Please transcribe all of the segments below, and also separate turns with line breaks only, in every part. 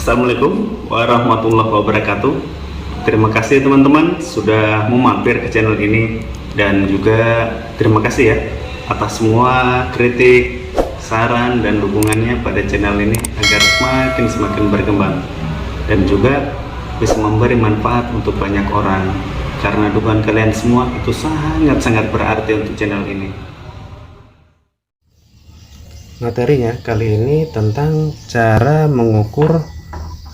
Assalamualaikum warahmatullahi wabarakatuh. Terima kasih teman-teman sudah mampir ke channel ini, dan juga terima kasih ya atas semua kritik, saran, dan dukungannya pada channel ini agar semakin berkembang dan juga bisa memberi manfaat untuk banyak orang, karena dukungan kalian semua itu sangat-sangat berarti untuk channel ini.
Materinya kali ini tentang cara mengukur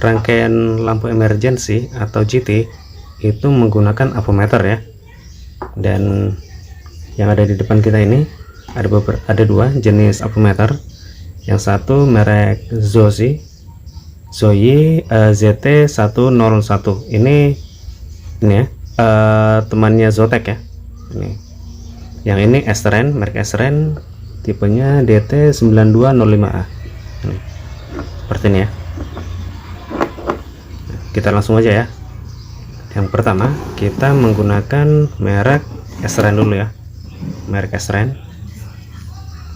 rangkaian lampu emergency atau GT itu menggunakan avometer ya. Dan yang ada di depan kita ini ada dua jenis avometer. Yang satu merek Zoyi ZT101. Ini ya, temannya Zotac ya. Ini. Yang ini Esren, merek Esren, tipenya DT9205A. Seperti ini ya. Kita langsung aja ya. Yang pertama kita menggunakan merek Esren dulu ya, merek Esren.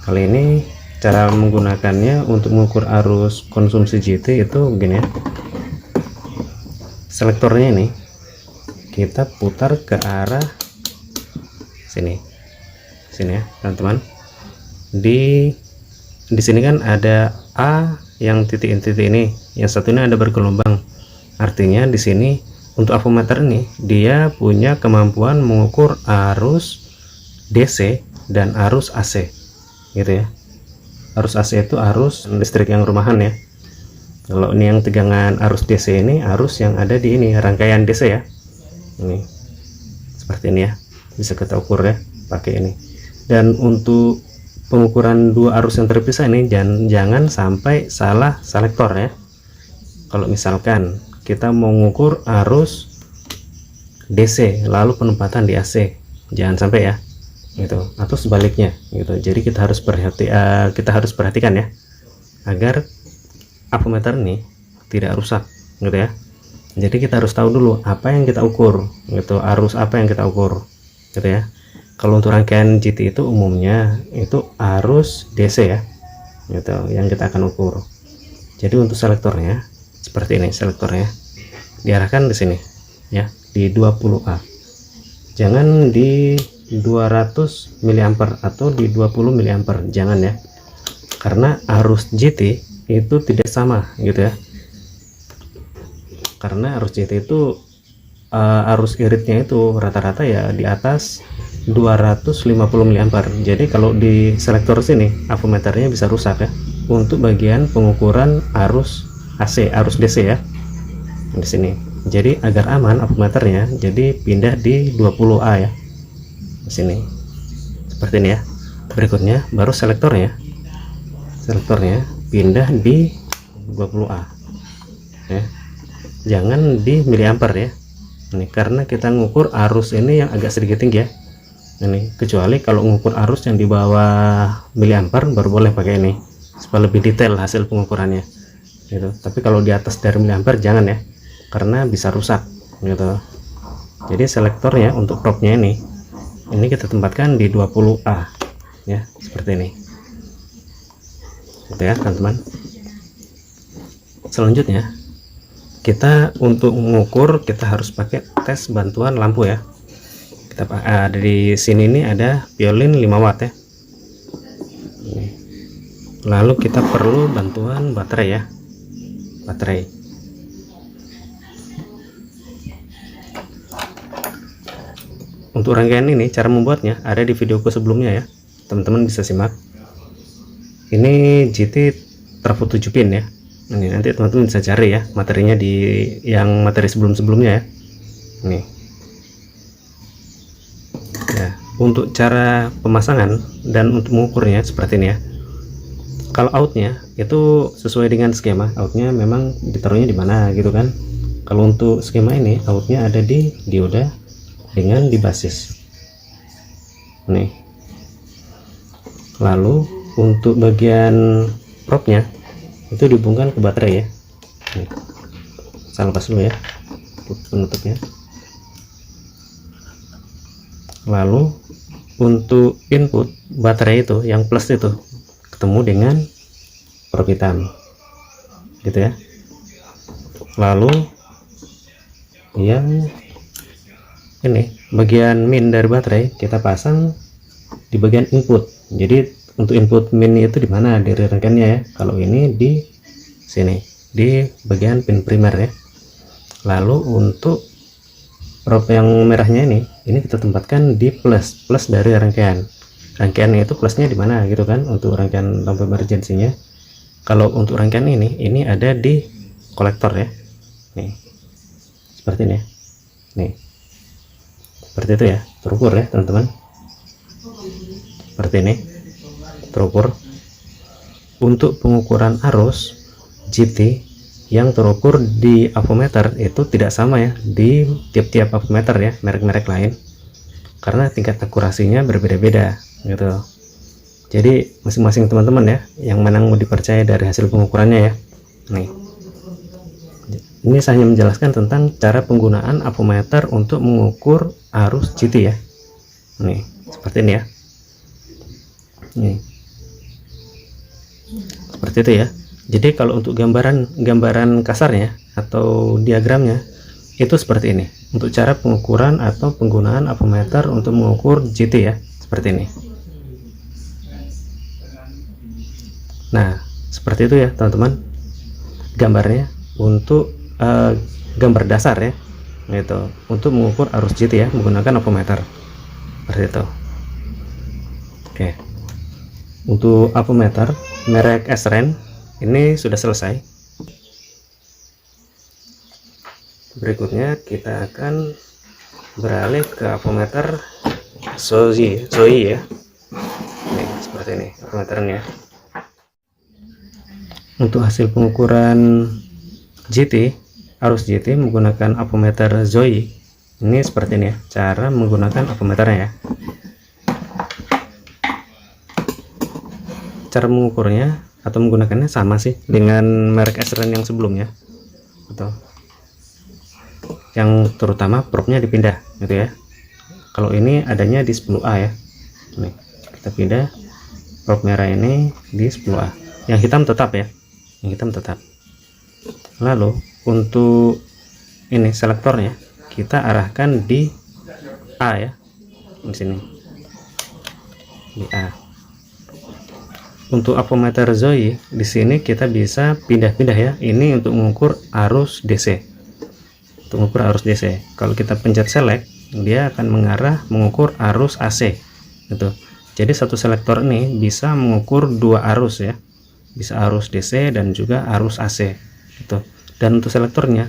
Kali ini cara menggunakannya untuk mengukur arus konsumsi GT itu begini ya. Selektornya ini kita putar ke arah sini ya teman-teman. Di sini kan ada A yang titik ini, yang satu ini ada bergelombang. Artinya di sini untuk avometer ini dia punya kemampuan mengukur arus DC dan arus AC gitu ya. Arus AC itu arus listrik yang rumahan ya. Kalau ini yang tegangan arus DC ini arus yang ada di ini rangkaian DC ya. Ini seperti ini ya, bisa kita ukur ya pakai ini. Dan untuk pengukuran dua arus yang terpisah ini jangan sampai salah selektor ya. Kalau misalkan kita mau mengukur arus DC lalu penempatan di AC, jangan sampai ya gitu, atau sebaliknya gitu. Jadi kita harus perhatikan ya agar avometer ini tidak rusak gitu ya. Jadi kita harus tahu dulu apa yang kita ukur gitu, arus apa yang kita ukur gitu ya. Kalau untuk rangkaian GT itu umumnya itu arus DC ya gitu yang kita akan ukur. Jadi untuk selektornya seperti ini, selektornya diarahkan di sini ya, di 20A, jangan di 200 mA atau di 20 mA, jangan ya, karena arus GT itu tidak sama gitu ya. Karena arus GT itu arus iritnya itu rata-rata ya di atas 250 mA. Jadi kalau di selektor sini avometernya bisa rusak ya untuk bagian pengukuran arus AC, arus DC ya di sini. Jadi agar aman avometernya, jadi pindah di 20A ya di sini seperti ini ya. Berikutnya baru selektornya pindah di 20A ya, jangan di miliampere ya. Ini karena kita ngukur arus ini yang agak sedikit tinggi ya ini, kecuali kalau mengukur arus yang di bawah miliampere baru boleh pakai ini supaya lebih detail hasil pengukurannya gitu. Tapi kalau di atas dari miliampere jangan ya, karena bisa rusak gitu. Jadi selektornya untuk propnya ini kita tempatkan di 20A ya, seperti ini gitu ya teman-teman. Selanjutnya kita untuk mengukur kita harus pakai tes bantuan lampu ya. Kita ada di sini ini ada Piolin 5 watt ya. Lalu kita perlu bantuan baterai ya, baterai. Untuk rangkaian ini cara membuatnya ada di videoku sebelumnya ya, teman-teman bisa simak. Ini GT trafo 7 pin ya. Ini nanti teman-teman bisa cari ya materinya di yang materi sebelum-sebelumnya ya. Ini ya, untuk cara pemasangan dan untuk mengukurnya seperti ini ya. Kalau outnya itu sesuai dengan skema, outnya memang ditaruhnya di mana gitu kan. Kalau untuk skema ini outnya ada di dioda dengan di basis nih. Lalu untuk bagian propnya itu dihubungkan ke baterai ya. Nih, saya lepas dulu ya penutupnya. Lalu untuk input baterai itu yang plus itu ketemu dengan prop hitam gitu ya. Lalu yang ini bagian min dari baterai kita pasang di bagian input. Jadi untuk input min itu di mana dari rangkaiannya ya. Kalau ini di sini di bagian pin primer ya. Lalu untuk probe yang merahnya ini kita tempatkan di plus dari rangkaiannya itu plusnya di mana gitu kan, untuk rangkaian lampu emergensinya. Kalau untuk rangkaian ini ada di kolektor ya, nih seperti ini ya. Nih seperti itu ya, terukur ya teman-teman, seperti ini terukur. Untuk pengukuran arus GT yang terukur di avometer itu tidak sama ya di tiap-tiap avometer ya, merek-merek lain, karena tingkat akurasinya berbeda-beda gitu. Jadi masing-masing teman-teman ya yang mana mau dipercaya dari hasil pengukurannya ya. Nih, ini saya hanya menjelaskan tentang cara penggunaan avometer untuk mengukur arus GT ya. Nih seperti ini ya. Nih seperti itu ya. Jadi kalau untuk gambaran kasarnya atau diagramnya itu seperti ini untuk cara pengukuran atau penggunaan avometer untuk mengukur GT ya, seperti ini. Nah seperti itu ya teman-teman gambarnya untuk gambar dasar ya, gitu, untuk mengukur arus GT ya menggunakan avometer seperti itu. Oke, untuk avometer merek SREN ini sudah selesai. Berikutnya kita akan beralih ke avometer Zoe ya. Nih, seperti ini avometernya. Untuk hasil pengukuran GT, arus GT menggunakan avometer Zoe ini seperti ini ya, cara menggunakan avometernya ya. Cara mengukurnya atau menggunakannya sama sih dengan merek SREN yang sebelumnya, atau yang terutama probe-nya dipindah gitu ya. Kalau ini adanya di 10A ya. Nih, kita pindah probe merah ini di 10A. Yang hitam tetap ya. Yang hitam tetap. Lalu untuk ini selektornya kita arahkan di A ya. Di sini. Di A. Untuk avometer Zoe di sini kita bisa pindah-pindah ya. Ini untuk mengukur arus DC. Untuk mengukur arus DC. Kalau kita pencet select, dia akan mengarah mengukur arus AC. Gitu. Jadi satu selektor ini bisa mengukur dua arus ya. Bisa arus DC dan juga arus AC. Gitu. Dan untuk selektornya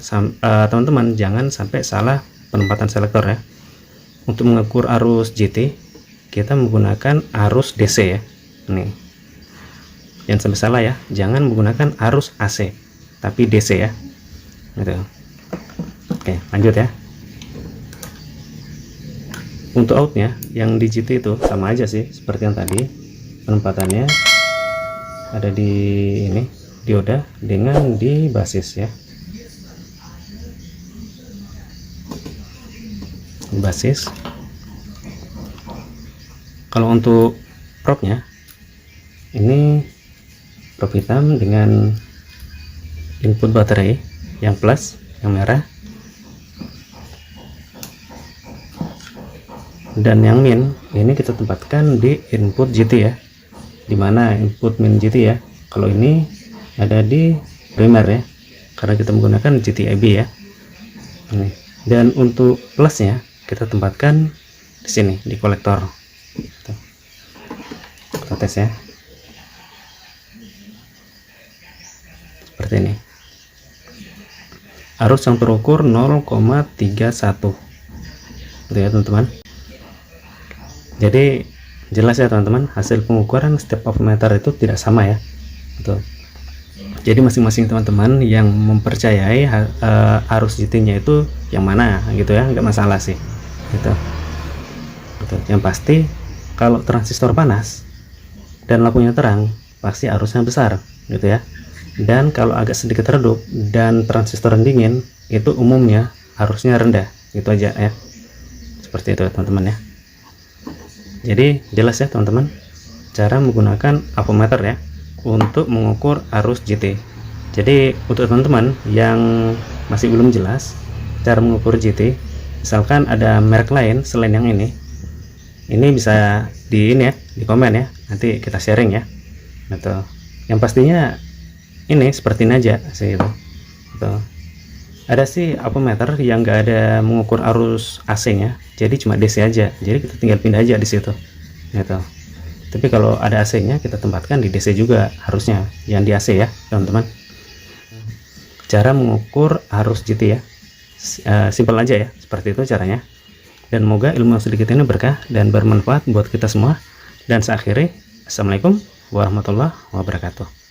teman-teman jangan sampai salah penempatan selektor ya. Untuk mengukur arus GT kita menggunakan arus DC ya. Nih. Jangan sampai salah ya, jangan menggunakan arus AC tapi DC ya gitu. Oke, lanjut ya. Untuk outnya yang di GT itu sama aja sih seperti yang tadi, penempatannya ada di ini dioda dengan di basis ya, basis. Kalau untuk probe-nya ini probe hitam dengan input baterai yang plus, yang merah, dan yang min ini kita tempatkan di input GT ya. Dimana input min GT ya? Kalau ini ada di primer ya, karena kita menggunakan GT AB ya. Ini. Dan untuk plusnya kita tempatkan di sini di kolektor. Kita tes ya. Seperti ini. Arus yang terukur 0,31 gitu ya teman-teman. Jadi jelas ya teman-teman, hasil pengukuran setiap avometer itu tidak sama ya gitu. Jadi masing-masing teman-teman yang mempercayai arus GT-nya itu yang mana gitu ya, nggak masalah sih gitu. Yang pasti kalau transistor panas dan lampunya terang pasti arusnya besar gitu ya. Dan kalau agak sedikit redup dan transistor dingin itu umumnya arusnya rendah, gitu aja ya. Seperti itu teman-teman ya. Jadi jelas ya teman-teman cara menggunakan avometer ya untuk mengukur arus GT. Jadi untuk teman-teman yang masih belum jelas cara mengukur GT, misalkan ada merek lain selain yang ini bisa di ini ya, di komen ya, nanti kita sharing ya. Gitu. Yang pastinya ini seperti ini aja sih itu. Gitu. Ada sih ampermeter yang enggak ada mengukur arus AC nya, jadi cuma DC aja, jadi kita tinggal pindah aja di situ gitu. Tapi kalau ada AC nya kita tempatkan di DC juga harusnya, jangan di AC ya teman-teman. Cara mengukur arus GT ya, simpel aja ya, seperti itu caranya. Dan semoga ilmu sedikit ini berkah dan bermanfaat buat kita semua. Dan saya akhiri, assalamualaikum warahmatullahi wabarakatuh.